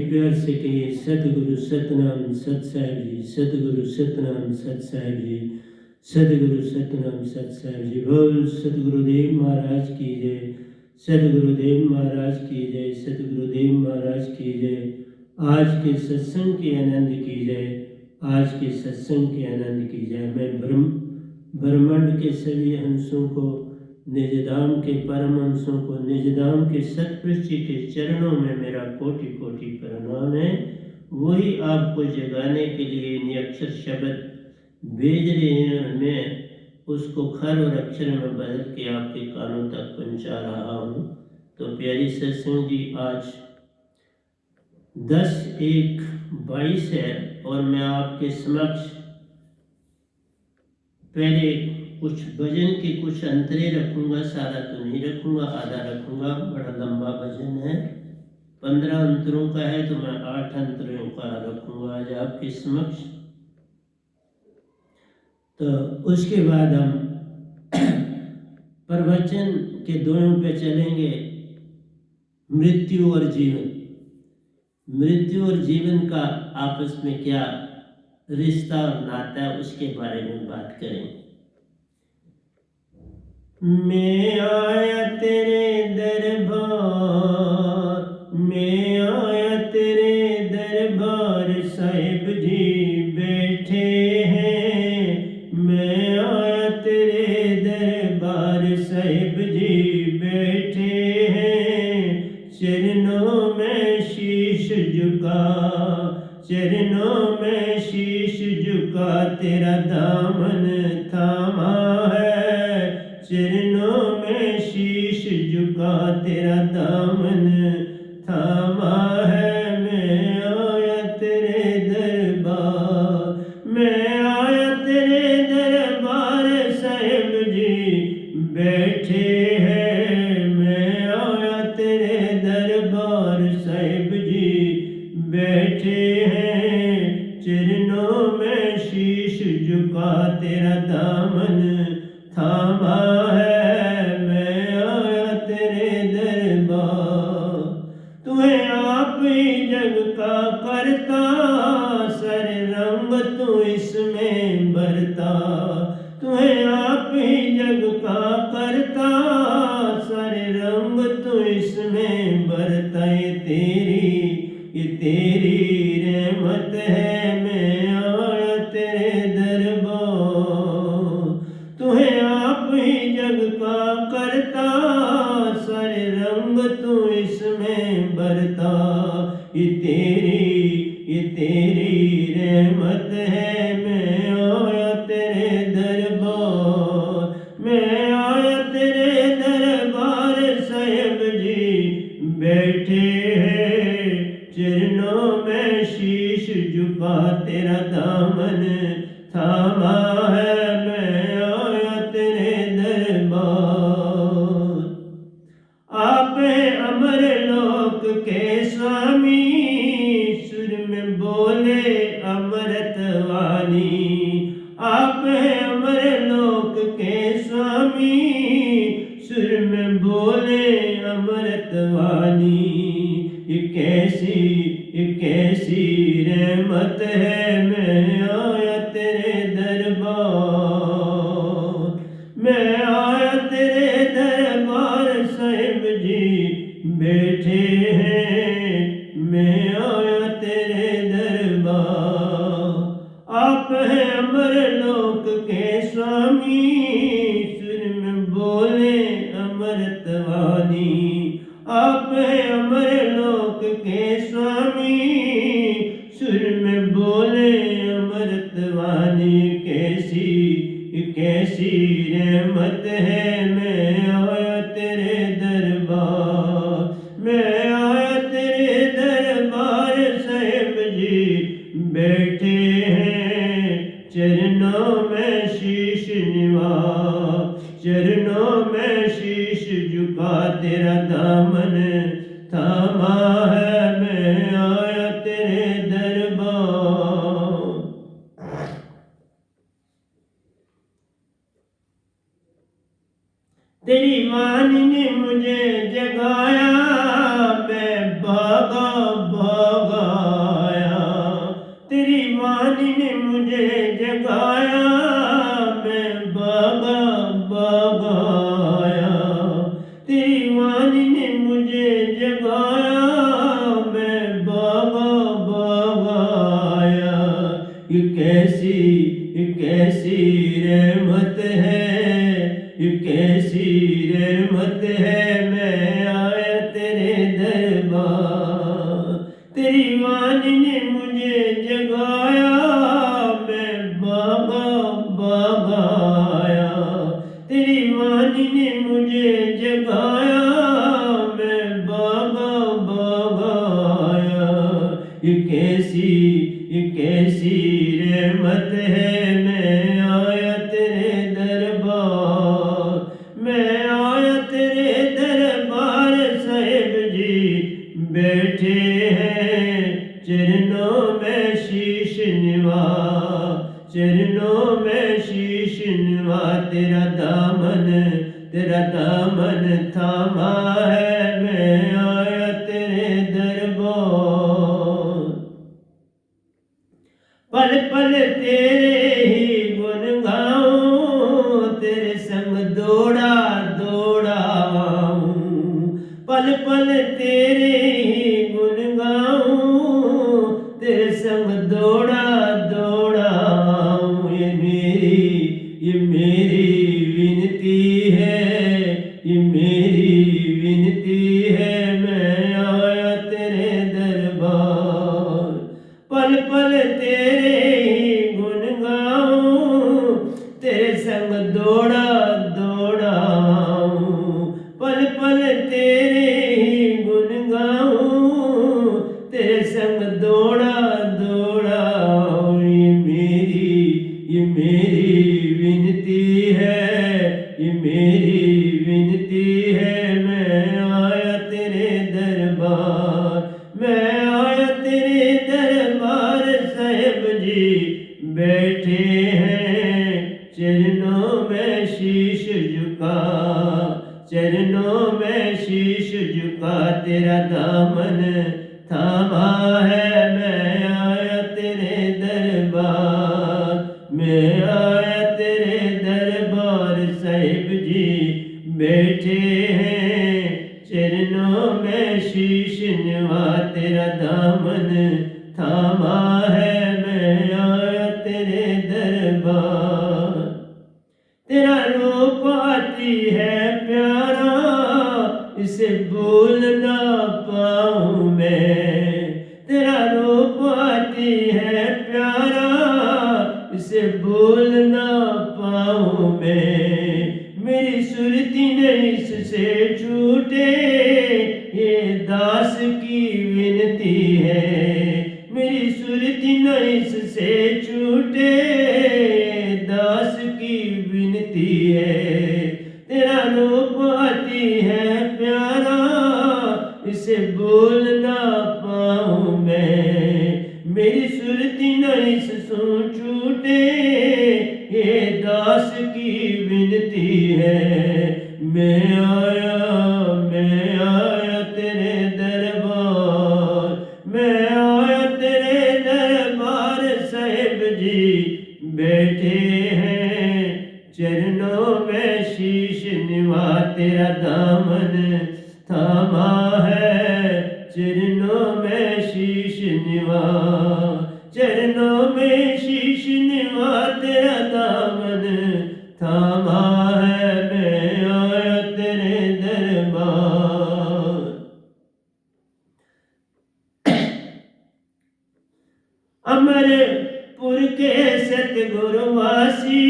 प्यार से कहिए सतगुरु सतनाम सत साहिब जी, सतगुरु सतनाम सत साहिब जी, सतगुरु सतनाम सत साहिब जी। बोल सतगुरुदेव महाराज की जय, सतगुरुदेव महाराज की जय, सतगुरुदेव महाराज की जय। आज के सत्संग के आनंद की जय, आज के सत्संग के आनंद की जय। मैं ब्रह्मांड के सभी हंसों को, निजधाम के परम हंसों को, निजधाम के सतपुरुष जी के चरणों में मेरा कोटि कोटि प्रणाम है। वही आपको जगाने के लिए इन अक्षर शब्द भेज रहे हैं और मैं उसको खर और अक्षर में बदल के आपके कानों तक पहुंचा रहा हूँ। तो प्यारी सत्संग जी, आज 10/1/22 है और मैं आपके समक्ष पहले कुछ भजन के कुछ अंतरे रखूंगा, सारा तो नहीं रखूंगा, आधा रखूंगा। बड़ा लंबा भजन है, 15 अंतरों का है, तो मैं 8 अंतरों का रखूंगा आज आपके समक्ष। तो उसके बाद हम प्रवचन के दोनों पे चलेंगे, मृत्यु और जीवन। मृत्यु और जीवन का आपस में क्या रिश्ता और नाता है, उसके बारे में बात करेंगे। मैं आया तेरे दरबार, मैं आया तेरे दरबार, साहिब जी बैठे हैं। मैं आया तेरे दरबार, साहिब जी बैठे हैं। चरणों में शीश झुका, चरणों में शीश झुका, तेरा दामन थामा है। चरणों में शीश झुका, तेरा दामन थामा है। मैं आया तेरे दरबार, मैं आया तेरे दरबार, साहिब जी बैठे हैं। मैं आया तेरे दरबार, साहिब जी बैठे हैं। चरणों में शीश झुका, तेरा दामन थामा है। मैं आया तेरे दरबार, तुम्हें आप ही जग का करता, सारे रंग तू इसमें भरता। तुम्हें आप ही जग का करता, सारे रंग तू इसमें भरता। ये तेरी रहमत है। मैं आया तेरे दरबार, तुम्हें आप ही जग का करता, सारे रंग तू इसमें भरता। ये तेरी रहमत है। मैं आया तेरे दरबार, मैं आया तेरे दरबार, साहिब जी बैठे हैं। चरणों में शीश झुका, तेरा दामन थामा है। मैं आया तेरे दरबार, आप अमर लोक के स्वामी, सुर में बोले अमृत वाणी। आप अमर लोक के स्वामी, सुर में बोले अमृत वाणी। ये कैसी रहमत है। मैं आया तेरे दरबार, मैं आया तेरे दरबार, साहिब जी बैठे हैं। मैं आया तेरे दरबार, आप हैं अमर लोक के स्वामी, सुर में बोले अमृत वाणी। आप हैं अमर लोक के स्वामी, सुर में बोले अमृत वाणी। कैसी रहमत है। मैं आया तेरे दरबार, मैं आया तेरे दरबार, साहिब जी बैठे हैं। चरणों में शीश निवा, चरणों में शीश झुका, तेरा दामन थामा है। मैं आया तेरे दरबार, तेरी वाणी ने मुझे जगाया। मैं भागा भागा ये कैसी रहमत है, ये कैसी रहमत है। मैं आया तेरे दरबार, तेरी वाणी ने मुझे जगाया, मैं बाबा बाबा आया। तेरी वाणी ने मुझे जगाया, मैं बाबा बाबा आया। ये कैसी रहमत है। मैं आया तेरे दरबार, मैं आया तेरे दरबार। साहिब जी बैठे हैं चरणों में शीश निवा, चरणों में शीश निवा। तेरा दामन थामा है। मैं आया तेरे दरबार, पल पल तेरे ही गुन गाऊं, तेरे संग दौड़ा आऊं। पल पल तेरे ही गुन गाऊं, तेरे संग दौड़ा आऊं। ये मेरी विनती है, ये मेरी विनती है। मैं आया तेरे दरबार, पल पल तेरे ही गुन गाऊं, तेरे संग दौड़ा आऊं। पल पल तेरे ही गुन गाऊं, तेरे संग दौड़ा आऊं। ये मेरी विनती है, ये मेरी विनती है। मैं आया तेरे दरबार, मैं आया तेरे दरबार। साहिब जी बैठे हैं चरणों में शीश झुका, चरणों में शीश झुका। तेरा दामन थामा है। मैं आया तेरे दरबार, मैं आया तेरे दरबार। साहिब जी बैठे हैं चरणों में शीश निवा। तेरा दामन थामा है। मैं आया तेरे दरबार, तेरा रूप आती है प्यारा, इसे भूल ना पाऊं मैं। तेरा रूप आती है प्यारा, इसे भूल ना पाऊं मैं। मेरी सुरती न इससे छूटे, ये दास की विनती है। मेरी सुरती न इससे छूटे, दास की विनती है। तेरा रूप आती है प्यारा, इसे भूल ना पाऊं मैं। मेरी सुरती न इससे छूटे, ये दास की विनती है। मैं आया तेरे दरबार, मैं आया तेरे दरबार। साहिब जी बैठे हैं चरणों में शीश निवा। तेरा दामन थामा है चरणों में शीश निवा, चरणों में शीश निवा। तेरा दामन थामा है। मैं आया तेरे दरबार, अमरपुर के सतगुरुवासी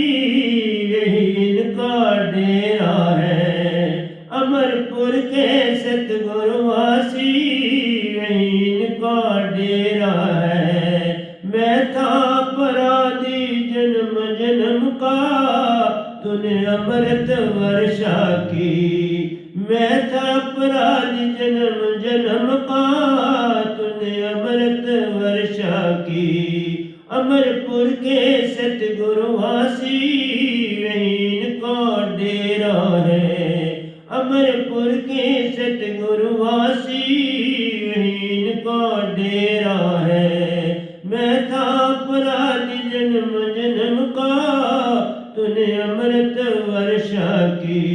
यही इनका डेरा है। अमरपुर के सतगुरुवासी यही इनका डेरा है। मैं था अपराधी जन्म जन्म का, तूने अमृत वर्षा की। मैं था अपराधी जन्म जन्म का, तूने अमृत वर्षा की। अमरपुर के सतगुरुवासी यही इनका डेरा है। अमरपुर के सतगुरुवासी यही इनका डेरा है। मैं था अपराधी जन्म जन्म का, तूने अमृत वर्षा की।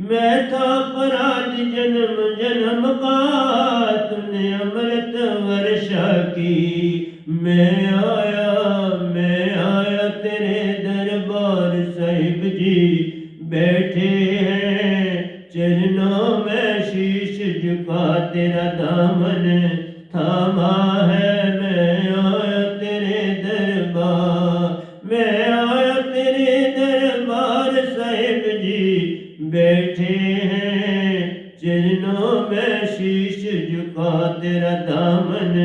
मैं था अपराधी जन्म जन्म का, तूने अमृत वर्षा की। मैं आया थामा है। मैं आया तेरे दरबार, मैं आया तेरे दरबार साहिब जी बैठे हैं चरणों में शीश झुका तेरा दामन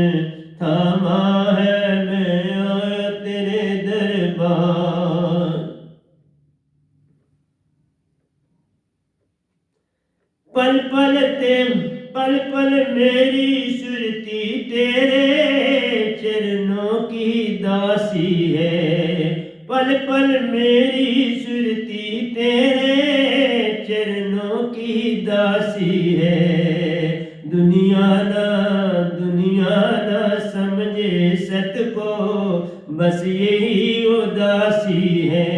थामा है। मैं आया तेरे दरबार। पल पल मेरी सुरती तेरे चरणों की दासी है। पल पल मेरी सुरती तेरे चरणों की दासी है। दुनिया ना समझे सत को बस यही उदासी है।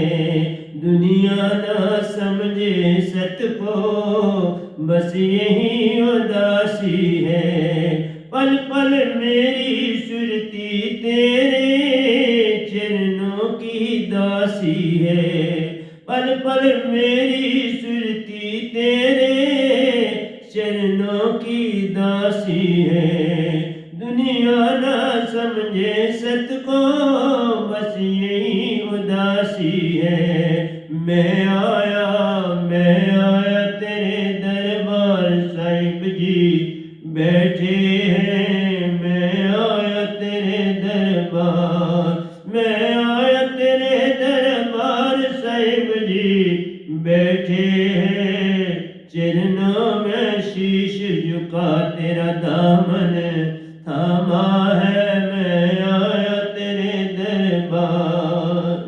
दुनिया ना समझे सत को बस यही उदासी है। पल पल मेरी सुरती तेरे चरणों की दासी है। पल पल मेरी सुरती तेरे चरणों की दासी है। दुनिया ना समझे सत को बस यही उदासी है। मैं आया तेरे दरबार साहिब जी बैठे हैं। मैं आया तेरे दरबार, मैं आया तेरे दरबार साहिब जी बैठे हैं चरणों में शीश झुका तेरा दामन थामा है। मैं आया तेरे दरबार।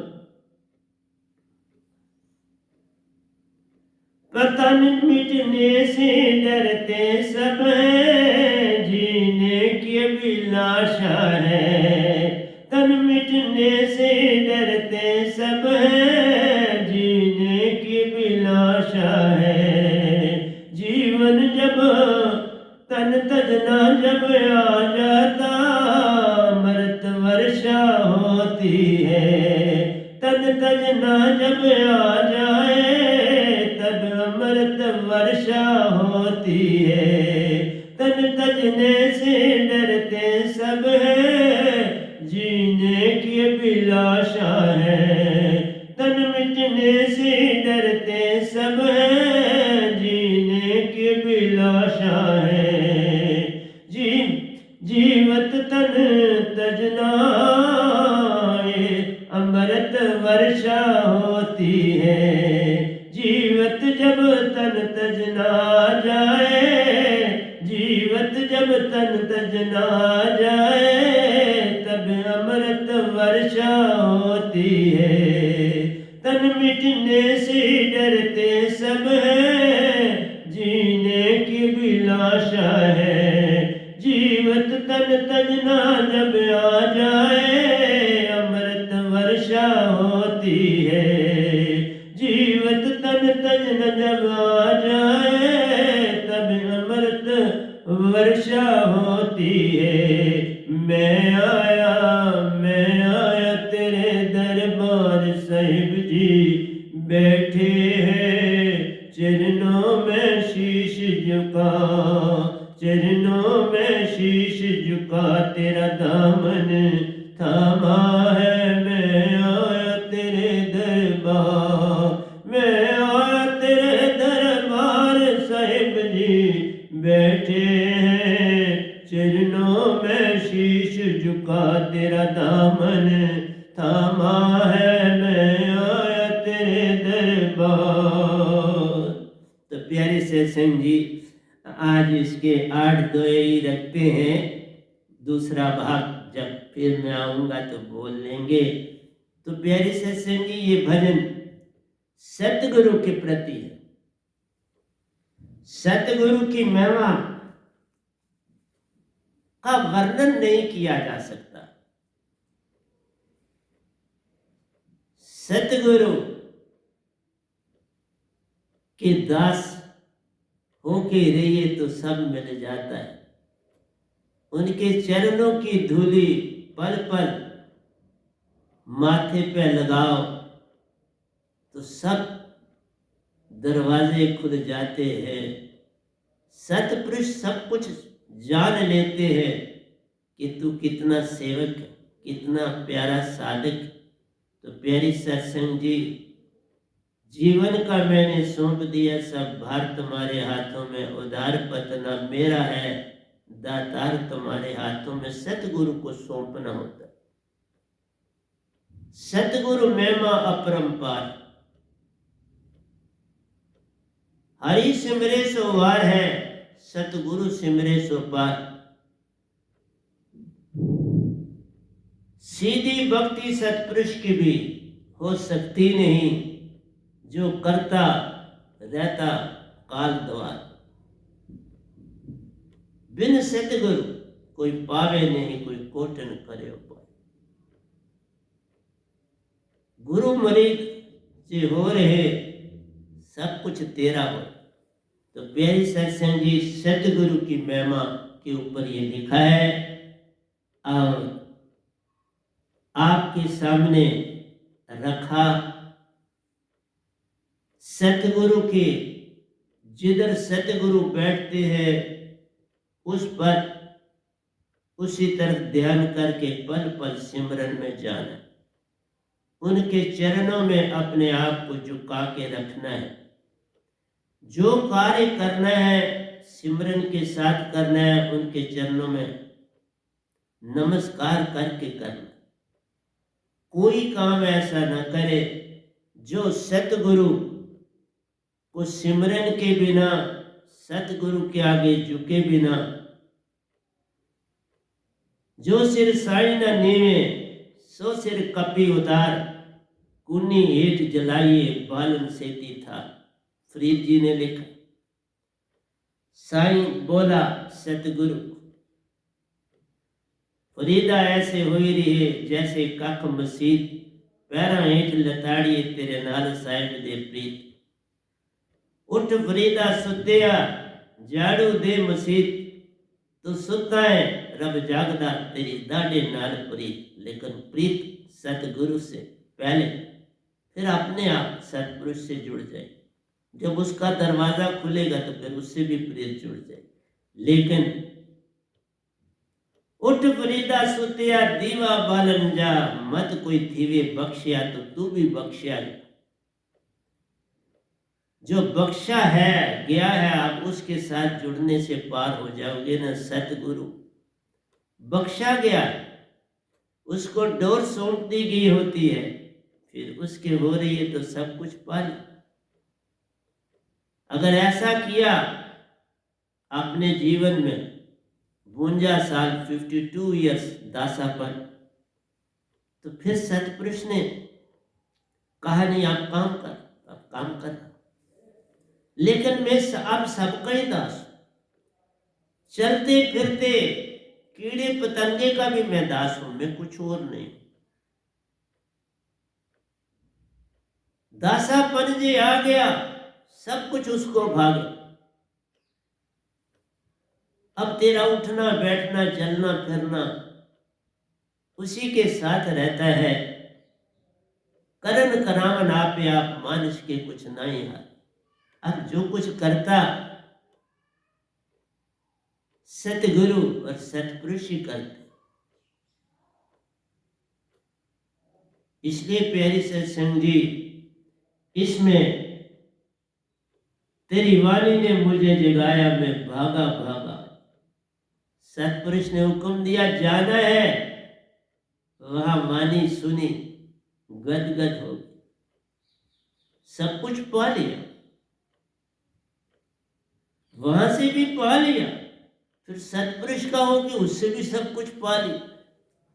तन मिटने से डरते सब हैं जीने की अभिलाषा है। तन मिटने से डरते सब हैं जीने की अभिलाषा है। जीवन जब तन तजना जब आ जाता अमृत वर्षा होती है। तन तजना जब आ जाए तब अमृत वर्षा होती है। तन तजने से डरते सब हैं जीने की अभिलाषा है। तन मिटने से डरते सब हैं जीने की अभिलाषा है। जीवत तन तजनाए अमृत वर्षा होती है। जीवत जब तन तजना जाए, जीवत जब तन तजना जाए तब अमृत वर्षा होती है। तन मिटने से डरते सब हैं जीने की अभिलाषा है। जीवत तन तजना जब आ जाए अमृत वर्षा होती है। जीवत तन तजन जब आ जाए तब अमृत वर्षा होती है। मैं आया तेरे दरबार साहिब जी बैठे हैं चरणों में शीश झुका, चरणों में शीश झुका तेरा दामन थामा है। मैं आया तेरे दरबार, मैं आया तेरे दरबार साहिब जी बैठे हैं चरणों में शीश झुका तेरा दामन थामा है। मैं आया तेरे दरबार। तो प्यारे सत्संग जी आज इसके 8 दोहे रखते हैं। दूसरा भाग जब फिर मैं आऊंगा तो बोल लेंगे। तो प्यारे सत्संग जी ये भजन सतगुरु के प्रति है। सतगुरु की महिमा का वर्णन नहीं किया जा सकता। सतगुरु के दास होके रहिए तो सब मिल जाता है। उनके चरणों की धूली पल पल माथे पे लगाओ तो सब दरवाजे खुल जाते हैं। सतपुरुष सब कुछ जान लेते हैं। कि तू कितना सेवक है, कितना प्यारा साधक है। तो प्यारी सत्संग जी, जीवन का मैंने सौंप दिया सब भार तुम्हारे हाथों में, उधार पतना मेरा है, दातार तुम्हारे हाथों में। सतगुरु को सौंपना होता है। सतगुरु महिमा अपरंपार, हरि सिमरे सो वार है, सतगुरु सिमरे सो पार। सीधी भक्ति सतपुरुष की भी हो सकती नहीं, जो करता रहता काल द्वार। बिन सतगुरु कोई पावे नहीं, कोई कोटन करे उपाय। गुरु मरीद जे हो रहे, सब कुछ तेरा हो। तो प्यारी सत्संग जी, सतगुरु की महिमा के ऊपर ये लिखा है और आपके सामने रखा। सतगुरु के जिधर सतगुरु बैठते हैं उस पर उसी तरफ ध्यान करके पल पल सिमरन में जाना, उनके चरणों में अपने आप को झुका के रखना है। जो कार्य करना है सिमरन के साथ करना है, उनके चरणों में नमस्कार करके करना। कोई काम ऐसा न करे जो सतगुरु को सिमरन के बिना, सतगुरु के आगे झुके बिना, जो सिर साई न नीवे सो सिर कपी उतार, कुन्नी हेठ जलाइए बालन सेती था। फरीद जी ने लिखा। साईं बोला सतगुरु, फरीदा ऐसे हुई रही जैसे कख मसीत, पैरा हेठ लताड़िए तेरे नाल साहिब दे प्रीत। उठ फरीदा सुत्या झाड़ू दे मसीत, तू सुता है रब जागदा तेरी दाढ़े नाल प्रीत। लेकिन प्रीत सतगुरु से पहले फिर अपने आप सतपुरुष से जुड़ जाए। जब उसका दरवाजा खुलेगा तो फिर उससे भी प्रीत जुड़ जाए। लेकिन उठ फरीदा सुतिया दीवा बालन जा, मत कोई थीवे बख्शिया तो तू भी बख्शिया जा। जो बख्शा है गया है, आप उसके साथ जुड़ने से पार हो जाओगे ना। सतगुरु बख्शा गया, उसको डोर सौंप दी गई होती है, फिर उसके हो रही है तो सब कुछ पा लिया। अगर ऐसा किया अपने जीवन में 52 साल 52 ईयर्स दासापन, तो फिर सतपुरुष ने कहा नहीं आप काम कर, अब काम कर। लेकिन मैं अब सबका ही दास, चलते फिरते कीड़े पतंगे का भी मैं दास हूं, मैं कुछ और नहीं। दासापन जे आ गया, सब कुछ उसको भागे। अब तेरा उठना बैठना चलना फिरना उसी के साथ रहता है। करन करावन आपे आप, मानुष के कुछ नहीं हाथ। अब जो कुछ करता सतगुरु और सतपुरुष ही करते। इसलिए प्यारी सत्संग जी, इसमें तेरी वाणी ने मुझे जगाया, मैं भागा भागा। सतपुरुष ने हुक्म दिया जाना है, वहां वाणी सुनी, गदगद हो गई, सब कुछ पा लिया, वहां से भी पा लिया। फिर सतपुरुष का हो कि उससे भी सब कुछ पा लिया।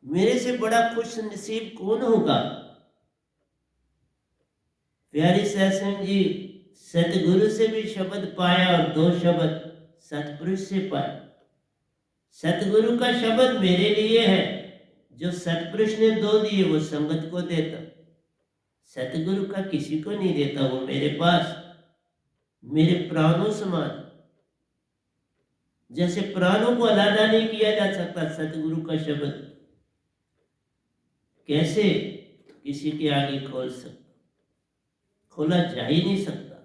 मेरे से बड़ा खुश नसीब कौन होगा। प्यारी सत्संग जी, सतगुरु से भी शब्द पाया और 2 शब्द सतपुरुष से पाया। सतगुरु का शब्द मेरे लिए है, जो सतपुरुष ने 2 दिए वो संगत को देता। सतगुरु का किसी को नहीं देता, वो मेरे पास मेरे प्राणों समान। जैसे प्राणों को अलग नहीं किया जा सकता, सतगुरु का शब्द कैसे किसी के आगे खोल सकता, खोला जा ही नहीं सकता,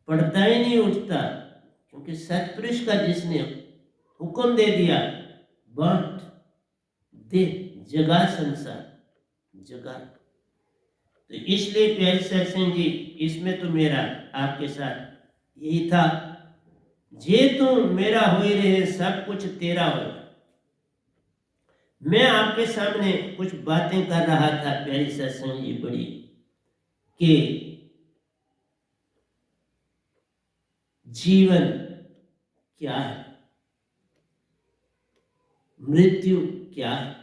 पढ़ता ही नहीं उठता। क्योंकि सतपुरुष का जिसने हुक्म दे दिया, बांट दे, जगा संसार, जगा। तो इसलिए प्यारे सत्संग जी, इसमें तो मेरा आपके साथ यही था, जे तू मेरा होई रहे सब कुछ तेरा हो। मैं आपके सामने कुछ बातें कर रहा था प्यारी सत्संग जी बड़ी, कि जीवन क्या है, मृत्यु क्या है,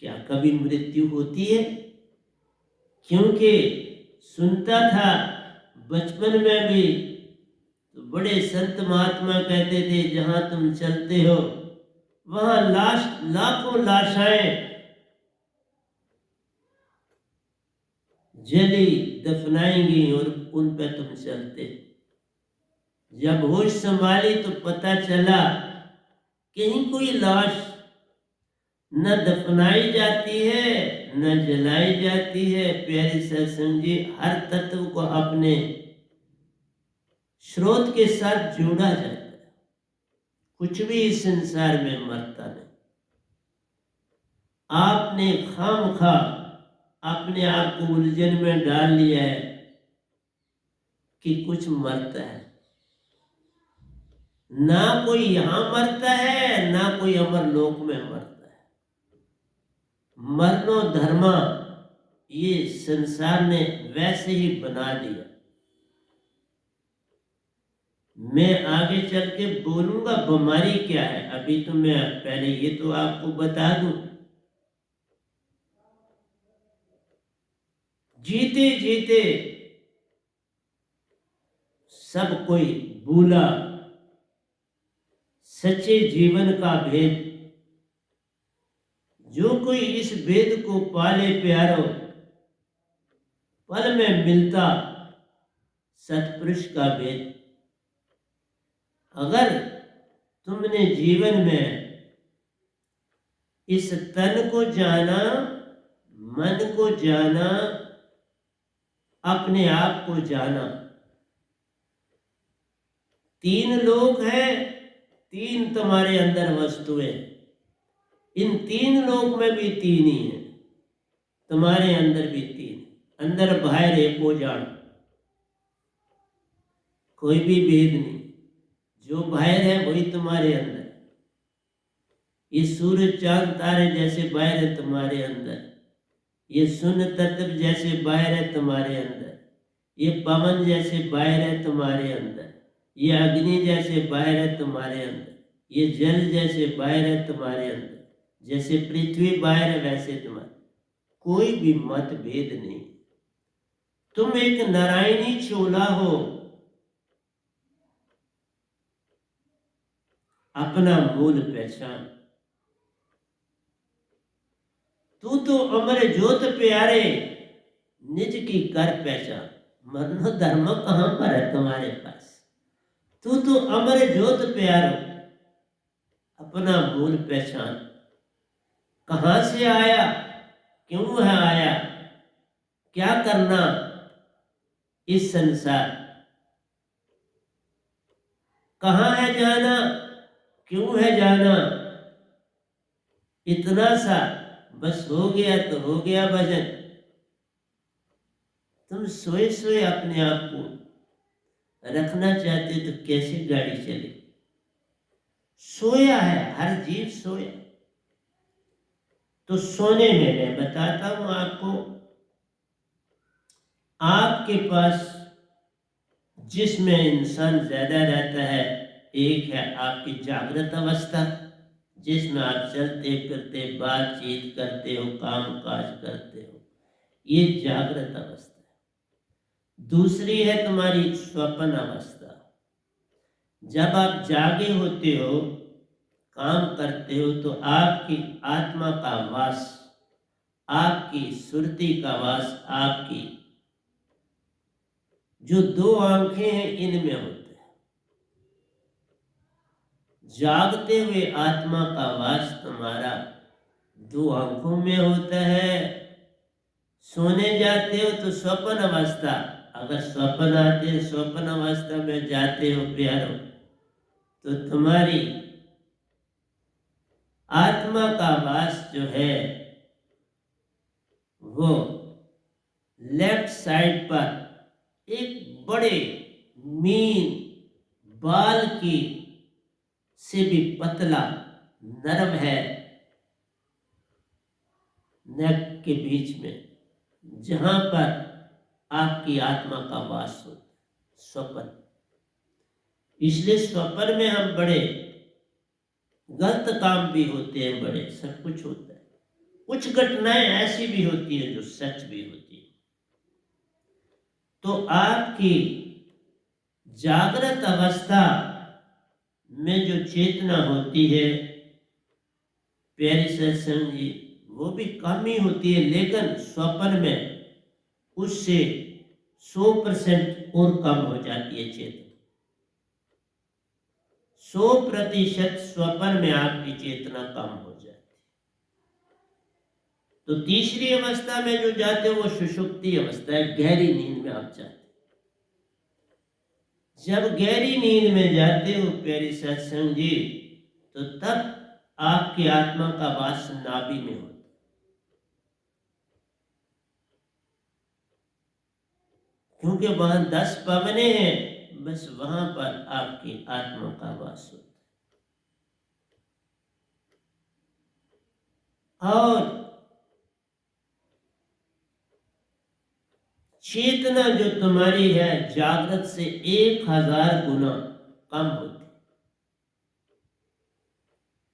क्या कभी मृत्यु होती है? क्योंकि सुनता था बचपन में भी, तो बड़े संत महात्मा कहते थे जहां तुम चलते हो वहां लाखों लाशाएं जली दफनाएंगी और उन पे तुम चलते। जब होश संभाली तो पता चला कहीं कोई लाश न दफनाई जाती है न जलाई जाती है। प्यारी सत्संग जी, हर तत्व को अपने स्रोत के साथ जोड़ा जाता है। कुछ भी इस संसार में मरता नहीं। आपने खामखा अपने आप को उलझन में डाल लिया है कि कुछ मरता है। ना कोई यहां मरता है ना कोई अमर लोक में मरता है। मरनो धर्मा ये संसार ने वैसे ही बना दिया। मैं आगे चल के बोलूंगा बीमारी क्या है, अभी तो मैं पहले ये तो आपको बता दूं, जीते जीते सब कोई भूला सच्चे जीवन का भेद। जो कोई इस भेद को पाले प्यारो, पल में मिलता सतपुरुष का भेद। अगर तुमने जीवन में इस तन को जाना, मन को जाना, अपने आप को जाना, तीन लोक है, तीन तुम्हारे अंदर वस्तुएं, इन तीन लोक में भी तीन ही है, तुम्हारे अंदर भी तीन, अंदर बाहर एक हो जान, कोई भी भेद नहीं। जो बाहर है वही तुम्हारे अंदर। ये सूर्य चांद तारे जैसे बाहर है तुम्हारे अंदर, ये शून्य तत्व जैसे बाहर है तुम्हारे अंदर, ये पवन जैसे बाहर है तुम्हारे अंदर, ये अग्नि जैसे बाहर है तुम्हारे अंदर, ये जल जैसे बाहर है तुम्हारे अंदर, जैसे पृथ्वी बाहर है वैसे तुम्हारे। कोई भी मतभेद नहीं। तुम एक नारायणी चोला हो। अपना मूल पहचान। तू तो अमर ज्योत प्यारे, निज की कर पहचान। मरनो धर्म कहां पर है तुम्हारे पास? तू तो अमर ज्योत प्यारो, अपना मूल पहचान। कहां से आया, क्यों है आया, क्या करना इस संसार, कहां है जाना, क्यों है जाना। इतना सा बस हो गया तो हो गया भजन। तुम सोए सोए अपने आप को रखना चाहते तो कैसे गाड़ी चले? सोया है, हर जीव सोया। तो सोने में मैं बताता हूं आपको, आपके पास जिसमें इंसान ज्यादा रहता है, एक है आपकी जागृत अवस्था, जिसमें आप चलते फिरते बातचीत करते हो, काम काज करते हो, ये जागृत अवस्था है। दूसरी है तुम्हारी स्वप्न अवस्था। जब आप जागे होते हो, काम करते हो, तो आपकी आत्मा का वास, आपकी सुरति का वास, आपकी जो दो आंखें हैं इनमें होता है। जागते हुए आत्मा का वास तुम्हारा दो आंखों में होता है। सोने जाते हो तो स्वप्न अवस्था, अगर स्वप्न आते हैं, स्वप्न अवस्था में जाते हो प्यारो, तो तुम्हारी आत्मा का वास जो है वो लेफ्ट साइड पर एक बड़े मीन बाल की से भी पतला नरम है नेक के बीच में, जहां पर आपकी आत्मा का वास होता है, स्वप्न। इसलिए स्वप्न में हम बड़े गलत काम भी होते हैं, बड़े सब कुछ होता है। कुछ घटनाएं ऐसी भी होती है जो सच भी होती है। तो आपकी जागृत अवस्था में जो चेतना होती है प्यारी सत्संग जी, वो भी कम ही होती है, लेकिन स्वप्न में उससे 100% और कम हो जाती है चेतना। 100% स्वप्न में आपकी चेतना कम हो जाती है। तो तीसरी अवस्था में जो जाते हो वो सुषुप्ति अवस्था है, गहरी नींद में आप जाते। जब गहरी नींद में जाते हो प्यारी सत्संग जी, तो तब आपकी आत्मा का वास नाभि में होता है। क्योंकि वहां 10 पवने हैं, बस वहां पर आपकी आत्मा का वास होता है। और चेतना जो तुम्हारी है जागृत से 1000 गुना कम होती है।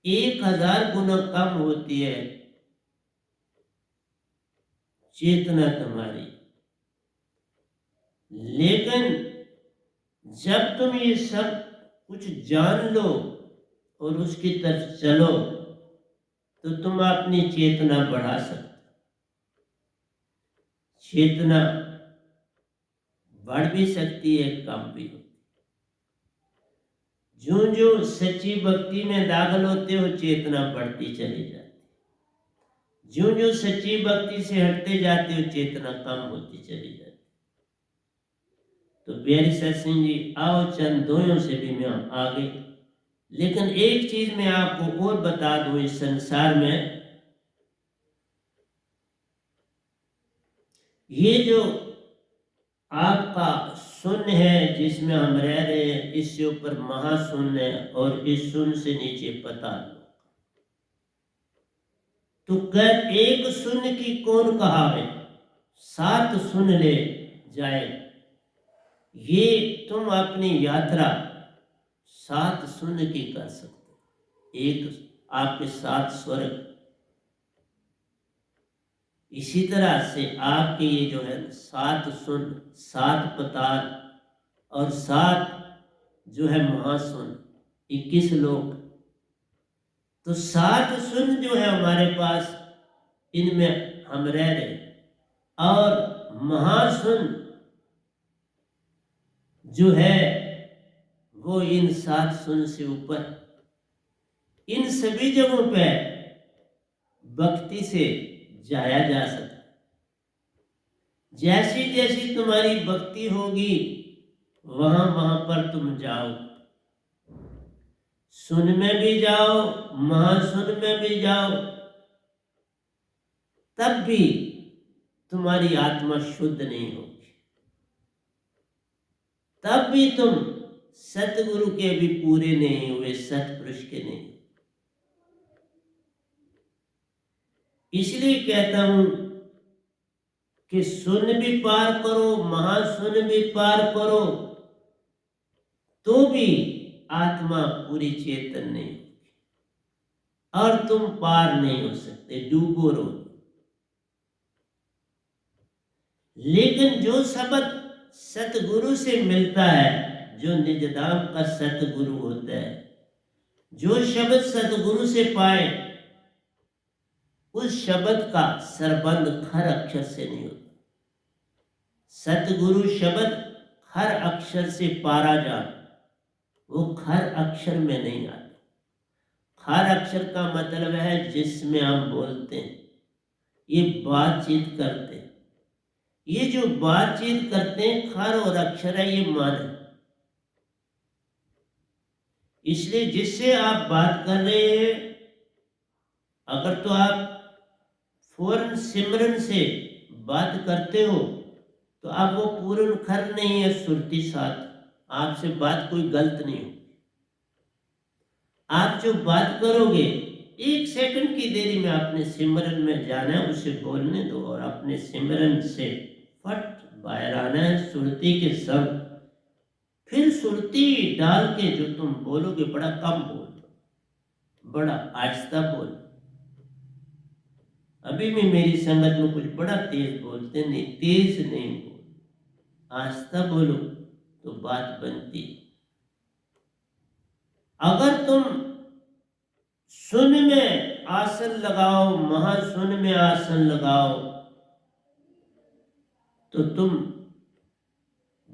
1000 गुना कम होती है चेतना तुम्हारी। लेकिन जब तुम ये सब कुछ जान लो और उसकी तरफ चलो, तो तुम अपनी चेतना बढ़ा सकते। चेतना बढ़ भी सकती है, कम भी होती है। जो जो सच्ची भक्ति में दाखिल होते हो चेतना बढ़ती चली जाती है। जो जो सच्ची भक्ति से हटते जाते हो चेतना कम होती चली जाती। तो प्यारी सत्संग जी, आओ चंद दोयों से भी मैं आगे, लेकिन एक चीज मैं आपको और बता दूं, इस संसार में ये जो आपका शून्य है जिसमें हम रह रहे हैं, इससे ऊपर महाशून्य है और इस शून्य से नीचे पाताल लोक। तो कर एक शून्य की कौन कहावे, 7 शून्य ले जाए। ये तुम अपनी यात्रा 7 शून्य की कर सकते। एक आपके 7 स्वर्ग, इसी तरह से आपके ये जो है 7 शून्य, 7 पाताल और 7 जो है महाशून्य, 21 लोक। तो 7 शून्य जो है हमारे पास, इनमें हम रह रहे, और महाशून्य जो है वो इन 7 शून्य से ऊपर। इन सभी जगहों पे भक्ति से जाया जा सकता। जैसी जैसी तुम्हारी भक्ति होगी वहां वहां पर तुम जाओ। शून्य में भी जाओ, महाशून्य में भी जाओ, तब भी तुम्हारी आत्मा शुद्ध नहीं होगी। तब भी तुम सतगुरु के भी पूरे नहीं हुए, सतपुरुष के नहीं। इसलिए कहता हूं कि शून्य भी पार करो, महाशून्य भी पार करो, तो भी आत्मा पूरी चेतन नहीं होगी और तुम पार नहीं हो सकते, डूबो रहो। लेकिन जो शब्द सतगुरु से मिलता है, जो निजधाम का सतगुरु होता है, जो शब्द सतगुरु से पाए, उस शब्द का सरबंध खर अक्षर से नहीं होता। सतगुरु शब्द खर अक्षर से पारा जा, वो खर अक्षर में नहीं आता। खर अक्षर का मतलब है जिसमें हम बोलते हैं, ये बातचीत करते हैं। ये जो बातचीत करते हैं, खर और अक्षर है, ये मन है। इसलिए जिससे आप बात कर रहे हैं अगर तो आप फौरन सिमरन से बात करते हो तो आप वो पूर्ण खर नहीं है सुरती साथ, आपसे बात कोई गलत नहीं हो। आप जो बात करोगे 1 सेकंड की देरी में आपने सिमरन में जाना है, उसे बोलने दो और अपने सिमरन से फट बाहर आना है सुरती के संग। फिर सुरती डाल के जो तुम बोलोगे बड़ा कम बोल, बड़ा आहिस्ता बोल। अभी भी मेरी संगत में कुछ बड़ा तेज बोलते नहीं, तेज नहीं बोल, आहिस्ता बोलो तो बात बनती। अगर तुम सुन में आसन लगाओ, महासुन में आसन लगाओ, तो तुम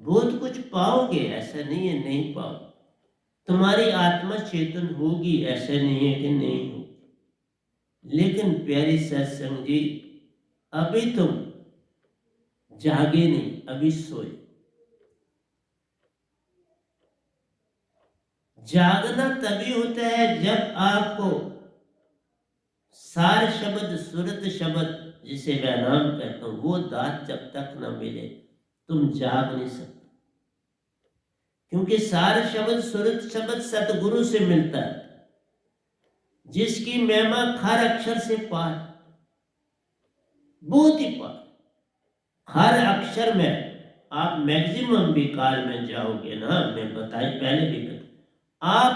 बहुत कुछ पाओगे, ऐसा नहीं है नहीं पाओ। तुम्हारी आत्मा चेतन होगी, ऐसा नहीं है कि नहीं होगी। लेकिन प्यारी सत्संग जी, अभी तुम जागे नहीं, अभी सोए। जागना तभी होता है जब आपको सार शब्द, सुरत शब्द जिसे मैं नाम कहता हूं, वो दात जब तक न मिले तुम जाग नहीं सकते। क्योंकि सार शब्द, सुरत शब्द सतगुरु से मिलता है, जिसकी महिमा हर अक्षर से पार, बहुत ही पार। हर अक्षर में आप मैक्सिमम भी काल में जाओगे ना, मैं बताई पहले भी बता, आप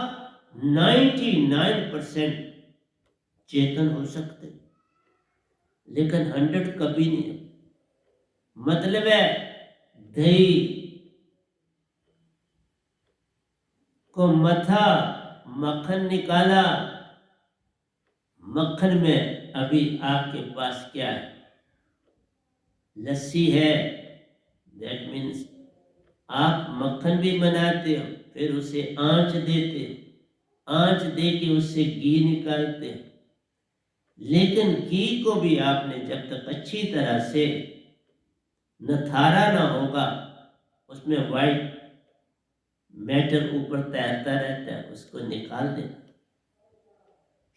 99% चेतन हो सकते, लेकिन 100 कभी नहीं। मतलब है दही को मथा, मक्खन निकाला, मक्खन में अभी आपके पास क्या है? लस्सी है। दैट मीन्स आप मक्खन भी बनाते हो, फिर उसे आंच देते हो, आंच दे के उससे घी निकालते हो। लेकिन घी को भी आपने जब तक अच्छी तरह से नथारा ना होगा, उसमें वाइट मैटर ऊपर तैरता रहता है, उसको निकाल देना।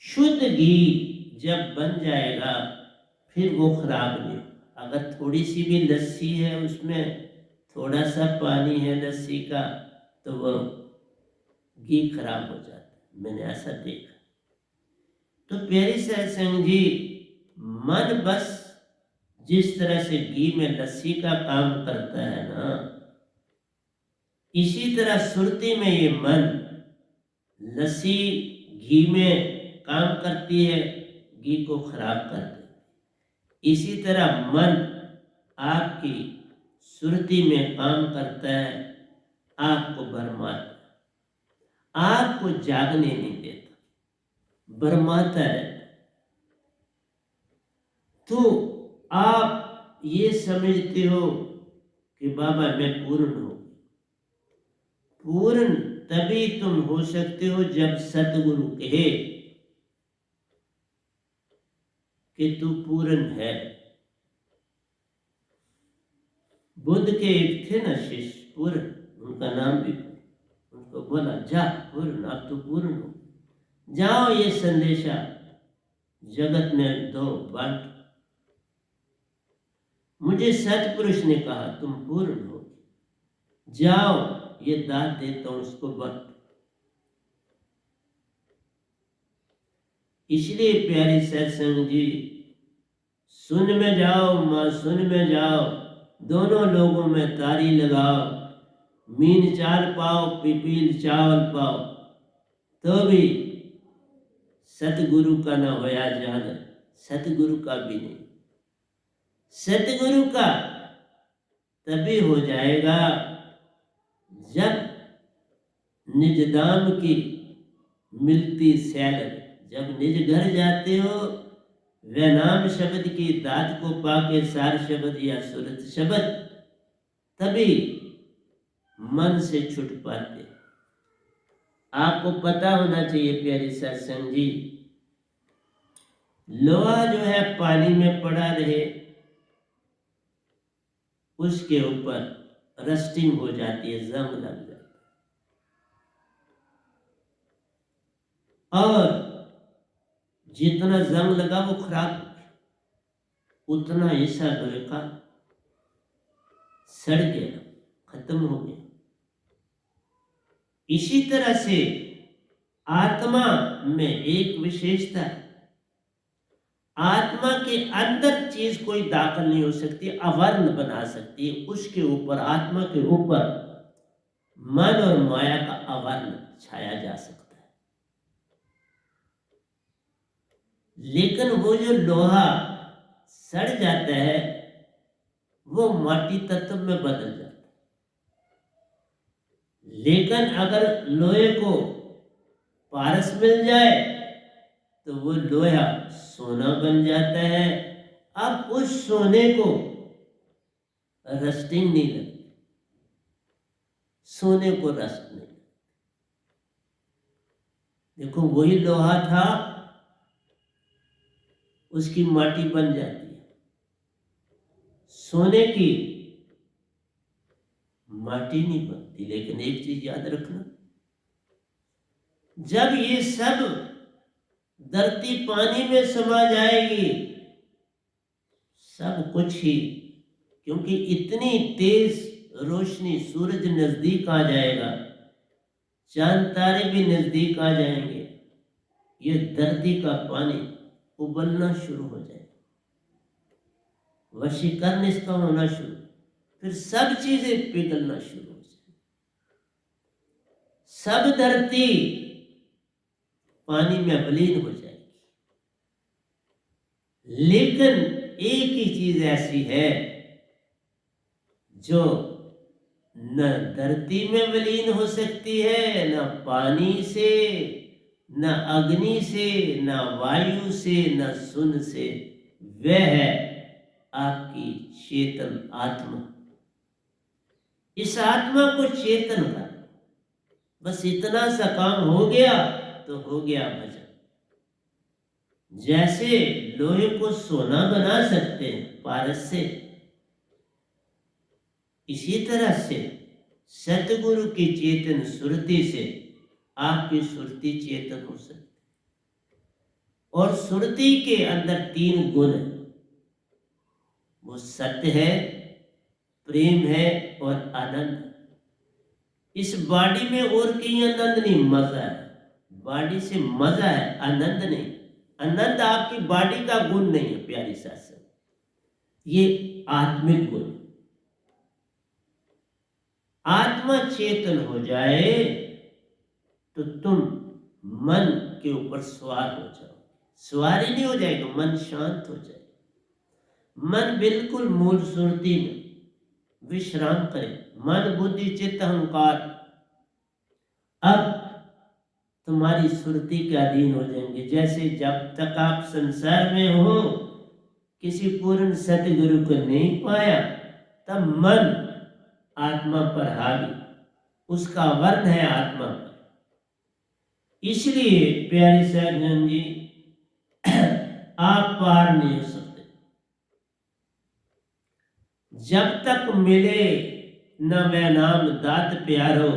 शुद्ध घी जब बन जाएगा फिर वो खराब नहीं। अगर थोड़ी सी भी लस्सी है, उसमें थोड़ा सा पानी है लस्सी का, तो वो घी खराब हो जाता है, मैंने ऐसा देखा। तो प्यारी सत्संग जी, मन बस जिस तरह से घी में लस्सी का काम करता है ना, इसी तरह सुरती में ये मन लस्सी घी में काम करती है, घी को खराब कर देती। इसी तरह मन आपकी सुरती में काम करता है, आपको भरमाता, आपको जागने नहीं देता, भरमाता रहता। तो आप ये समझते हो कि बाबा मैं पूर्ण हूं। पूर्ण तभी तुम हो सकते हो जब सतगुरु कहे कि तू पूर्ण है। बुद्ध के एक थे ना शिष्य पूर्ण, उनका नाम भी, उनको बोला जा पूर्ण, अब तो पूर्ण हो, जाओ ये संदेशा जगत में दो बांट। मुझे सतपुरुष ने कहा तुम पूर्ण हो, जाओ ये दान देता हूं, उसको बांट। इसलिए प्यारी सत्संग जी, सुन में जाओ मां, सुन में जाओ, दोनों लोगों में तारी लगाओ, मीन चाल पाओ, पिपील चावल पाओ, तो भी सतगुरु का ना होया जान, सतगुरु का भी नहीं। सतगुरु का तभी हो जाएगा जब निज धाम की मिलती सैलरी, जब निज घर जाते हो, वह नाम शब्द की दात को पाके सार शब्द या सुरत शब्द, तभी मन से छुट पाते। आपको पता होना चाहिए प्यारी सत्संग जी, लोहा जो है पानी में पड़ा रहे, उसके ऊपर रस्टिंग हो जाती है, जंग लग जाती है। और जितना जंग लगा वो खराब हो गया, उतना हिस्सा लोहे का सड़ गया, खत्म हो गया। इसी तरह से आत्मा में एक विशेषता है, आत्मा के अंदर चीज कोई दाखिल नहीं हो सकती, अवर्ण बना सकती है। उसके ऊपर, आत्मा के ऊपर मन और माया का आवरण छाया जा सकता है। लेकिन वो जो लोहा सड़ जाता है वो माटी तत्व में बदल जाता है। लेकिन अगर लोहे को पारस मिल जाए तो वो लोहा सोना बन जाता है। अब उस सोने को रस्टिंग नहीं लगती, सोने को रस्ट नहीं। देखो वही लोहा था, उसकी माटी बन जाती है, सोने की माटी नहीं बनती। लेकिन एक चीज याद रखना, जब ये सब धरती पानी में समा जाएगी, सब कुछ ही, क्योंकि इतनी तेज रोशनी, सूरज नजदीक आ जाएगा, चांद तारे भी नजदीक आ जाएंगे, ये धरती का पानी उबलना शुरू हो जाएगा, वशीकरण इसका होना शुरू, फिर सब चीजें पिघलना शुरू हो जाएगी, सब धरती पानी में विलीन हो जाएगी। लेकिन एक ही चीज ऐसी है जो न धरती में विलीन हो सकती है, न पानी से, न अग्नि से, न वायु से, न सुन से, वह है आपकी चेतन आत्मा। इस आत्मा को चेतन कर, बस इतना सा काम हो गया तो हो गया भजन। जैसे लोहे को सोना बना सकते हैं पारस से, इसी तरह से सतगुरु की चेतन सुरति से आपकी सुरति चेतन हो सकती। और सुरति के अंदर 3 गुण है, वो सत्य है, प्रेम है और आनंद। इस बॉडी में और कहीं आनंद नहीं, मजा है। बॉडी से मजा है, आनंद नहीं। आनंद आपकी बॉडी का गुण नहीं है प्यारी सासर, ये आत्मिक गुण। आत्मा चेतन हो जाए तो तुम मन के ऊपर सवार हो जाओ। सवारी नहीं हो जाएगा, मन शांत हो जाएगा। मन बिल्कुल मूल सुरति में विश्राम करे, मन बुद्धि चित्त अहंकार अब तुम्हारी सुरति के अधीन हो जाएंगे। जैसे जब तक आप संसार में हो, किसी पूर्ण सतगुरु को नहीं पाया, तब मन आत्मा पर हावी, उसका वर्ण है आत्मा पर। इसलिए प्यारे सज्जन जी, आप पार नहीं हो सकते जब तक मिले न वह नाम दात प्यारो।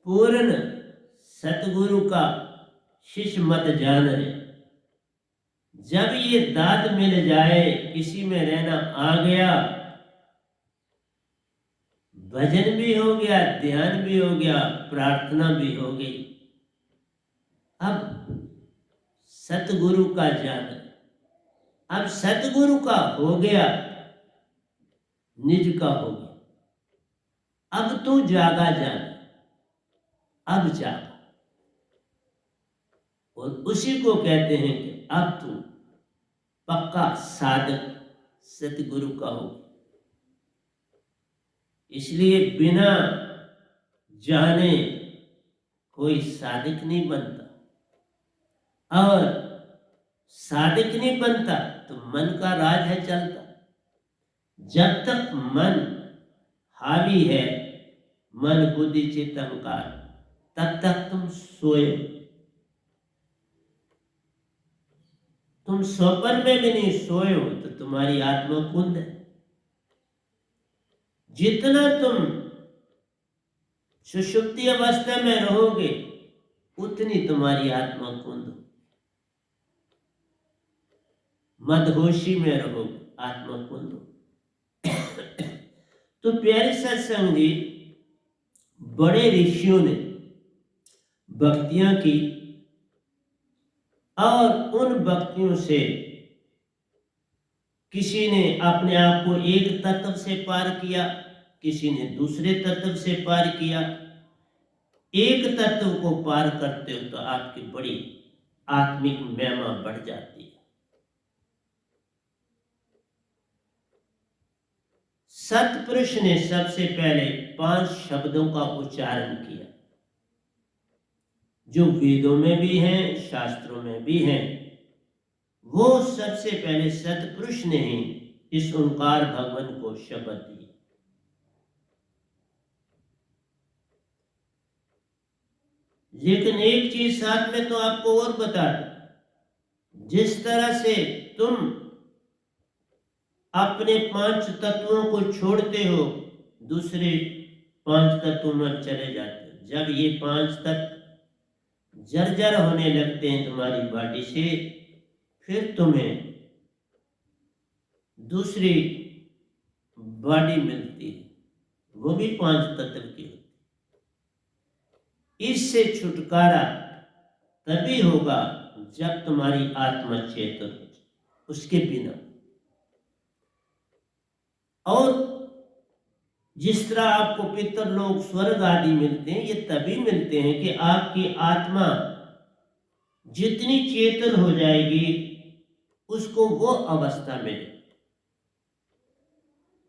पूर्ण सतगुरु का शिष्य मत जान रे। जब ये दात मिल जाए, इसी में रहना आ गया, भजन भी हो गया, ध्यान भी हो गया, प्रार्थना भी हो गई। अब सतगुरु का जान, अब सतगुरु का हो गया, निज का हो गया। अब तू जागा जान, अब जागा। और उसी को कहते हैं कि अब तू पक्का साधक सतगुरु का हो। इसलिए बिना जाने कोई साधक नहीं बनता, और साधक नहीं बनता तो मन का राज है चलता। जब तक मन हावी है, मन बुद्धि चित्त अहंकार, तब तक तुम सोए। तुम स्वप्न में भी नहीं सोए हो तो तुम्हारी आत्मा कुंद है। जितना तुम सुषुप्ति अवस्था में रहोगे, उतनी तुम्हारी आत्मा कुंद हो। मदहोशी में रहो, आत्मा कुंद हो। तो प्यारे सत्संग जी, बड़े ऋषियों ने भक्तियां की और उन भक्तियों से किसी ने अपने आप को एक तत्व से पार किया, किसी ने दूसरे तत्व से पार किया। एक तत्व को पार करते हो तो आपकी बड़ी आत्मिक महिमा बढ़ जाती है। सतपुरुष ने सबसे पहले 5 शब्दों का उच्चारण किया, जो वेदों में भी हैं, शास्त्रों में भी हैं। वो सबसे पहले सतपुरुष ने ही इस ओंकार भगवान को शपथ दी। लेकिन एक चीज साथ में तो आपको और बता दूं, जिस तरह से तुम अपने 5 तत्वों को छोड़ते हो, दूसरे 5 तत्वों में चले जाते हो। जब ये 5 तत्व जर्जर होने लगते हैं तुम्हारी बॉडी से, फिर तुम्हें दूसरी बॉडी मिलती है, वो भी 5 तत्व की होती है। इससे छुटकारा तभी होगा जब तुम्हारी आत्मा चेतन हो जाए, उसके बिना। और जिस तरह आपको पितरलोक, स्वर्ग आदि मिलते हैं, ये तभी मिलते हैं कि आपकी आत्मा जितनी चेतन हो जाएगी, उसको वो अवस्था मिले।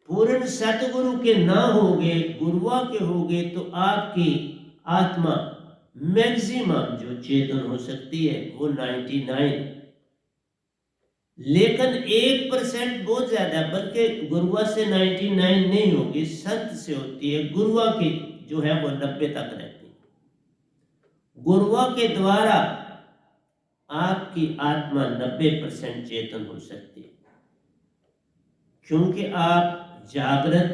पूर्ण सतगुरु के ना होगे, गुरुआ के होगे, तो आपकी आत्मा मैक्सिमम जो चेतन हो सकती है वो 99, लेकिन 1% बहुत ज्यादा, बल्कि गुरुआ से 99 नहीं होगी, संत से होती है। गुरुआ की जो है वो 90 तक रहती है। गुरुआ के द्वारा आपकी आत्मा 90% चेतन हो सकती है, क्योंकि आप जागृत,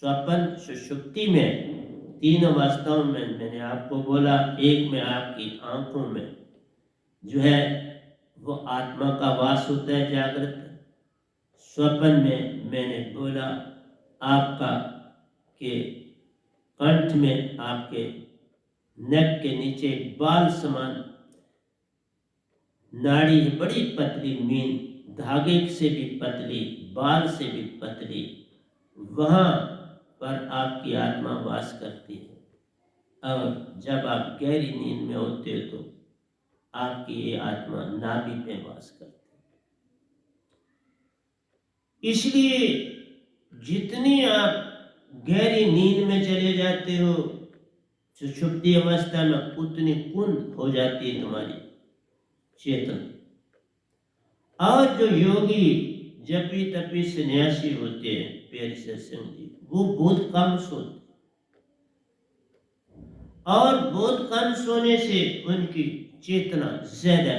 स्वप्न, सुषुप्ति में 3 अवस्थाओं में, मैंने आपको बोला, एक में आपकी आंखों में जो है वो आत्मा का वास होता है, जागृत। स्वप्न में मैंने बोला आपका के कंठ में, आपके नेक के नीचे बाल समान नाड़ी है, बड़ी पतली मीन, धागे से भी पतली, बाल से भी पतली, वहां पर आपकी आत्मा वास करती है। और जब आप गहरी नींद में होते हो तो आपकी ये आत्मा नाभि पे वास करती है। इसलिए जितनी आप गहरी नींद में चले जाते हो, सुषुप्ति अवस्था में, उतनी कुंद हो जाती है तुम्हारी चेतन। और जो योगी, जपी तपी सन्यासी होते हैं प्यारे सत्संग जी, वो बहुत कम सोते, और बहुत कम सोने से उनकी चेतना ज्यादा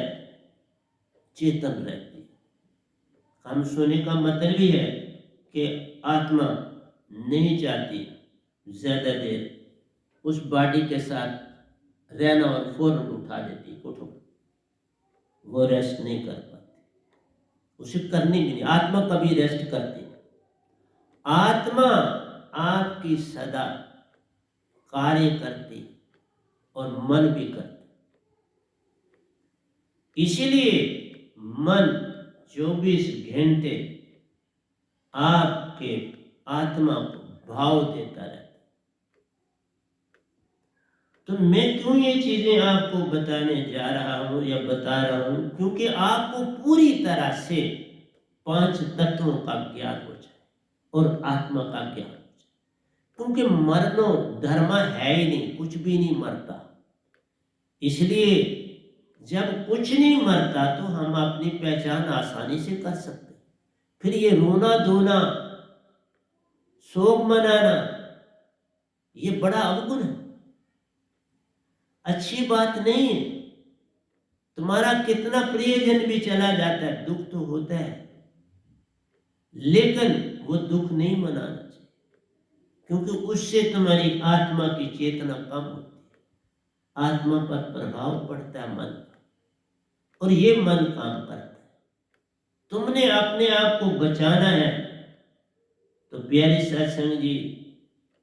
चेतन रहती है। कम सोने का मतलब ही है कि आत्मा नहीं चाहती ज्यादा देर उस बॉडी के साथ रहना और फौरन उठा देती, उठो, वो रेस्ट नहीं कर पाती, उसे करनी भी नहीं। आत्मा कभी रेस्ट करती नहीं। आत्मा आपकी सदा कार्य करती और मन भी करती। इसीलिए मन 24 घंटे आपके आत्मा को भाव देता रहता। तो मैं क्यों ये चीजें आपको बताने जा रहा हूं या बता रहा हूं, क्योंकि आपको पूरी तरह से 5 तत्वों का ज्ञान हो जाए और आत्मा का ज्ञान हो जाए। क्योंकि मरनो धर्म है ही नहीं, कुछ भी नहीं मरता। इसलिए जब कुछ नहीं मरता तो हम अपनी पहचान आसानी से कर सकते। फिर ये रोना धोना, शोक मनाना, ये बड़ा अवगुण है, अच्छी बात नहीं है। तुम्हारा कितना प्रियजन भी चला जाता है, दुख तो होता है, लेकिन वो दुख नहीं मनाना चाहिए, क्योंकि उससे तुम्हारी आत्मा की चेतना कम होती है, आत्मा पर प्रभाव पड़ता है मन का, और ये मन काम करता है। तुमने अपने आप को बचाना है। तो प्यारे सत्संग जी,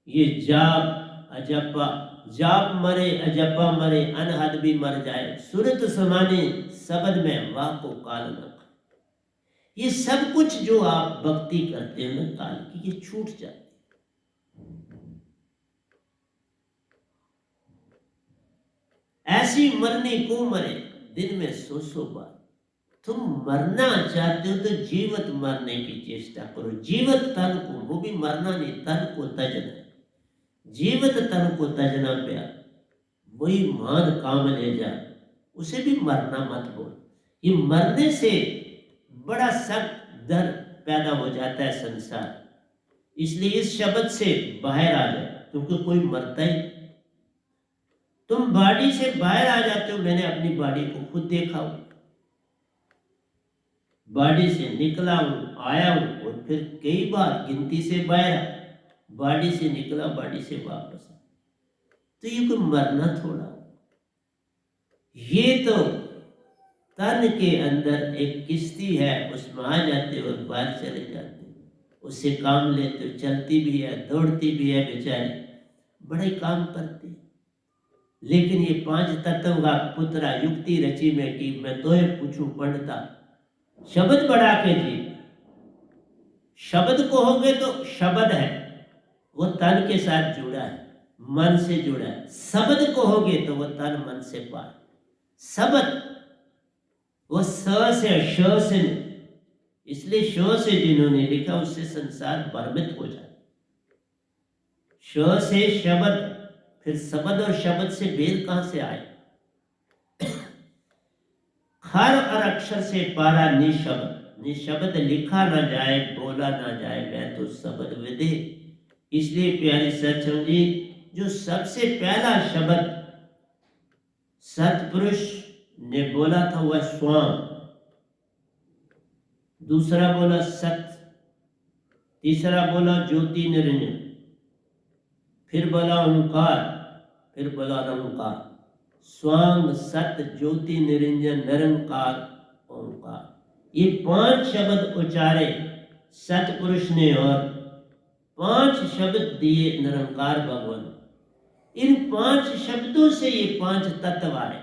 ये जाप अजपा, जाप मरे अजपा मरे, अनहद भी मर जाए, सुरत समाने शब्द में वाह को काल न खाए। ये सब कुछ जो आप भक्ति करते हो ना काल की, ये छूट जाती। ऐसी मरने को मरे दिन में 100 बार। तुम मरना चाहते हो तो जीवित मरने की चेष्टा करो। जीवित तन को, वो भी मरना नहीं, तन को तजना। जीवित तन को तजना पे वही मान काम ले जा, उसे भी मरना मत बोल। ये मरने से बड़ा सख्त डर पैदा हो जाता है संसार। इसलिए इस शब्द से बाहर आ जाए, क्योंकि कोई मरता ही। तुम बॉडी से बाहर आ जाते हो। मैंने अपनी बॉडी को खुद देखा हूं। बॉडी से निकला हूं, आया हूं, और फिर कई बार गिनती से बाहर, बॉडी से निकला, बॉडी से वापस। तो ये कोई मरना थोड़ा। ये तो तन के अंदर एक किश्ती है, उसमें आ जाते हो और बाहर चले जाते हो, उससे काम लेते हो। चलती भी है, दौड़ती भी है, बेचारी बड़े काम करती। लेकिन ये 5 तत्व का पुत्रा युक्ति रची में कि मैं तो पूछूं पंडिता, शब्द बढ़ा के जी, शब्द कहोगे तो शब्द है, वो तन के साथ जुड़ा है, मन से जुड़ा है। शब्द कहोगे तो वो तन मन से पार। शब्द वो स से श से नहीं, इसलिए श से जिन्होंने लिखा उससे संसार भ्रमित हो जाए। श से शब्द, फिर शब्द और शब्द से भेद कहां से आए? हर अक्षर से पारा निशब्द, निशब्द लिखा ना जाए, बोला ना जाए, मैं तो शब्द विदे। इसलिए प्यारे सत्संग जी, जो सबसे पहला शब्द सतपुरुष ने बोला था वह स्वाम, दूसरा बोला सत्य, तीसरा बोला ज्योति निरंजन, फिर बोला ओंकार, फिर बोला निरंकार। स्वांग सत्य ज्योति निरंजन निरंकार ओंकार, ये 5 शब्द उच्चारे सतपुरुष ने और 5 शब्द दिए निरंकार भगवान। इन 5 शब्दों से ये 5 तत्व आए।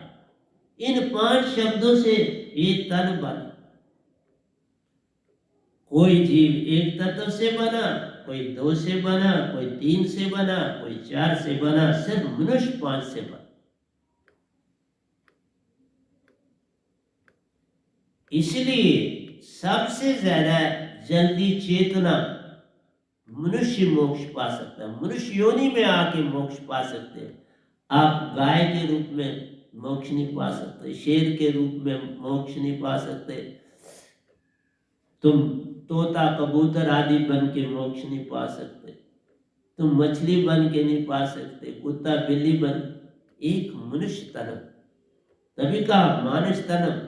इन 5 शब्दों से ये तन बना। कोई जीव 1 तत्व से बना, कोई 2 से बना, कोई 3 से बना, कोई 4 से बना, सिर्फ मनुष्य 5 से बना। इसलिए सबसे ज्यादा जल्दी चेतना मनुष्य मोक्ष पा सकता है। मनुष्य योनि में आके मोक्ष पा सकते हैं। आप गाय के रूप में मोक्ष नहीं पा सकते, शेर के रूप में मोक्ष नहीं पा सकते, तुम तोता कबूतर आदि बन के मोक्ष नहीं पा सकते, तुम मछली बन के नहीं पा सकते, कुत्ता बिल्ली बन। एक मनुष्य तन, तभी कहा मानस तन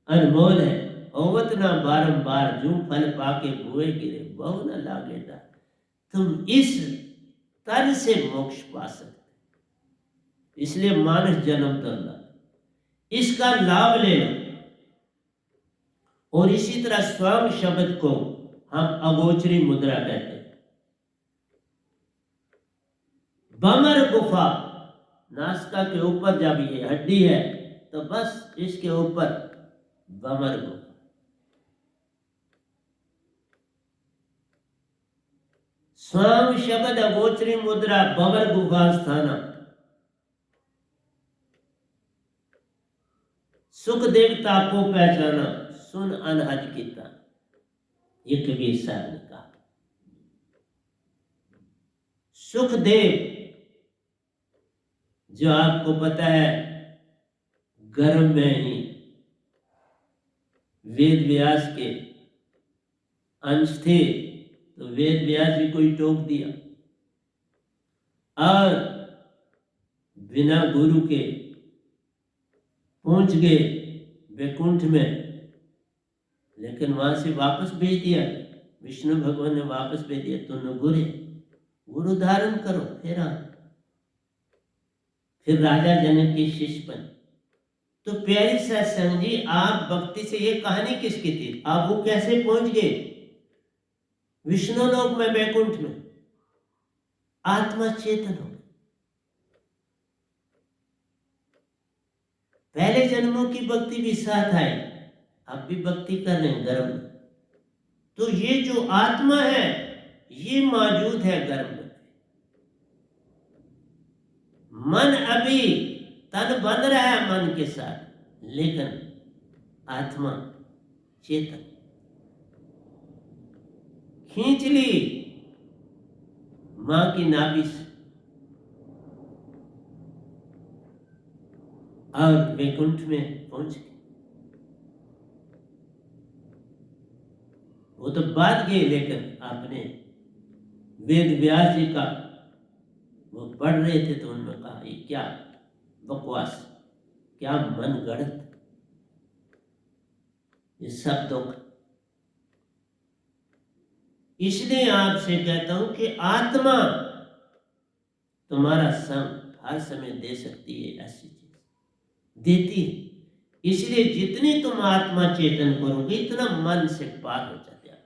अनमोल है, ओवत ना बारंबार, जू फल पाके बुए गिरे, बहु न लागे डार। तुम इस तन से मोक्ष पा सकते, इसलिए मानस जन्म दुर्लभ, इसका लाभ ले लो। और इसी तरह स्वयं शब्द को हम अगोचरी मुद्रा कहते हैं। बमर गुफा, नासिका के ऊपर जब ये हड्डी है तो बस इसके ऊपर बमर गुफा। स्वयं शब्द अगोचरी मुद्रा बमर गुफा स्थाना। सुख देवता को पहचाना, सुन अनहद कीता, ये कबीर साहब ने कहा। सुखदेव जो आपको पता है गर्भ में ही वेद व्यास के अंश थे, तो वेद व्यास जी को ही टोक दिया और बिना गुरु के पहुंच गए वैकुंठ में। लेकिन वहां से वापस भेज दिया, विष्णु भगवान ने वापस भेज दिया, तुम गुरु धारण करो। फिर राजा जनक के शिष्य बने। तो प्यारी सत्संग जी, आप भक्ति से, ये कहानी किसकी थी? आप वो कैसे पहुंच गए विष्णु लोक में, वैकुंठ में? आत्मा चेतन हो। पहले जन्मों की भक्ति भी साथ आई, अब भी भक्ति कर रहे हैं गर्भ में। तो ये जो आत्मा है ये मौजूद है गर्भ में। मन अभी तन बंध रहा है मन के साथ, लेकिन आत्मा चेतन। खींच ली मां की नाभि से और वैकुंठ में पहुंच गए। वो तो बात गए, लेकिन आपने वेद व्यास जी का वो पढ़ रहे थे तो उन्होंने कहा ये क्या बकवास, क्या मन गढ़ंत ये शब्दों का। इसलिए आपसे कहता हूं कि आत्मा तुम्हारा संग हर समय दे सकती है, ऐसी चीज देती है। इसलिए जितनी तुम आत्मा चेतन करोगे इतना मन से पार हो जाते हैं।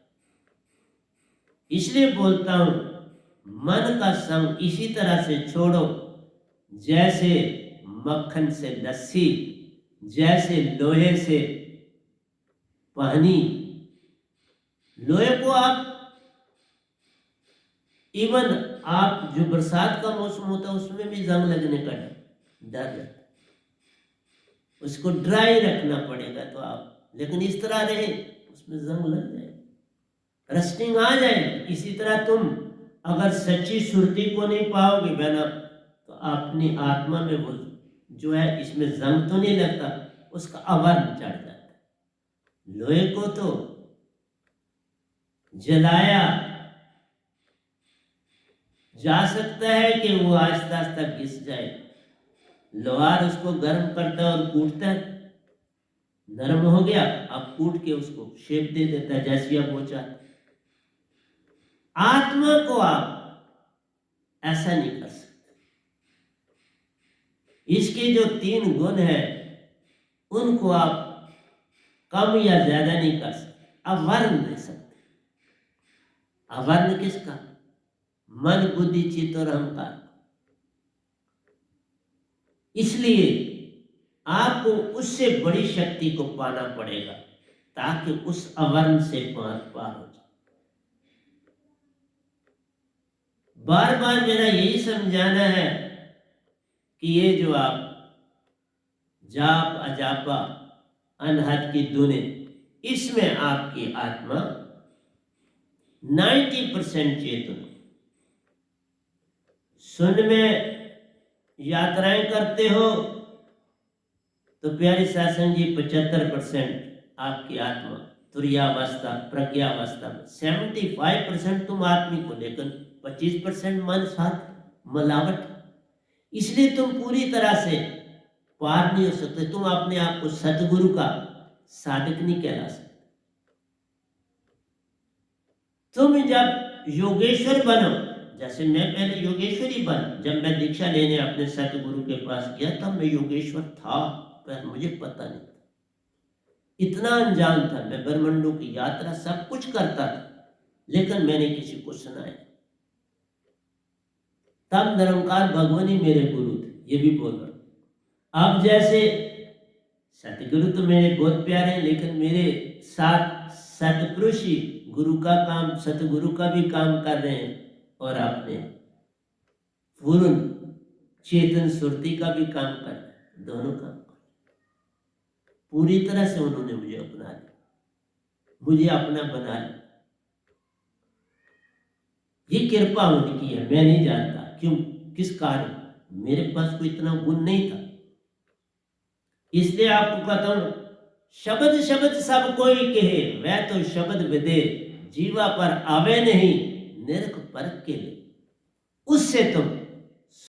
इसलिए बोलता हूं मन का संग इसी तरह से छोड़ो जैसे मक्खन से लस्सी, जैसे लोहे से पानी। लोहे को आप इवन आप जो बरसात का मौसम होता है उसमें भी जंग लगने का डर रहता है, उसको ड्राई रखना पड़ेगा तो आप, लेकिन इस तरह रहे उसमें जंग लग जाए, रस्टिंग आ जाए। इसी तरह तुम अगर सच्ची सुरती को नहीं पाओगे बहना तो अपनी आत्मा में वो जो है इसमें जंग तो नहीं लगता, उसका आवरण चढ़ जाता है। लोहे को तो जलाया जा सकता है कि वो आहिस्ता आहिस्ता घिस जाए, लोहार उसको गर्म करता है और कूटता है, नरम हो गया, अब कूट के उसको शेप दे देता है जैसी आप वो चाहते। आत्मा को आप ऐसा नहीं कर सकते। इसके जो 3 गुण हैं उनको आप कम या ज्यादा नहीं कर सकते, अवर्ण दे सकते। अवर्ण किसका? मन बुद्धि चित्त और अहंकार। इसलिए आपको उससे बड़ी शक्ति को पाना पड़ेगा ताकि उस अवर्ण से पार हो जाए। बार बार मेरा यही समझाना है कि ये जो आप जाप अजापा अनहद की धुनें, इसमें आपकी आत्मा 90% चेतन। सुन में यात्राएं करते हो तो प्यारी शासन जी 75% आपकी आत्मा तुर्यावस्था प्रज्ञावस्था में, 75% तुम आत्मी को, लेकिन 25% मन साथ मिलावट। इसलिए तुम पूरी तरह से पार नहीं हो सकते। तुम अपने आप को सतगुरु का साधक नहीं कहला सकते। तुम जब योगेश्वर बनो, जैसे मैं पहले योगेश्वर ही बना, जब मैं दीक्षा लेने अपने सतगुरु के पास गया तब मैं योगेश्वर था, पर मुझे पता नहीं था, इतना अनजान था। मैं ब्रह्मांडों की यात्रा सब कुछ करता था, लेकिन मैंने किसी को सुनाया। तब निरंकार भगवान ही मेरे गुरु थे, ये भी बोल रहा। अब जैसे सतगुरु तो मेरे बहुत प्यारे हैं, लेकिन मेरे साथ सतपुरुष ही गुरु का काम, सतगुरु का भी काम कर रहे हैं और अपने पूर्ण चेतन सुरती का भी काम कर रहे हैं। दोनों काम कर, पूरी तरह से उन्होंने मुझे अपना लिया, मुझे अपना बना लिया। ये कृपा उनकी है, मैं नहीं जानता क्यों, किस कारण। मेरे पास कोई इतना गुण नहीं था। इसलिए आपको कहता हूं, शब्द शब्द सब कोई कहे, वह तो शब्द विदे, जीवा पर आवे नहीं निरख परख के लिए। उससे तुम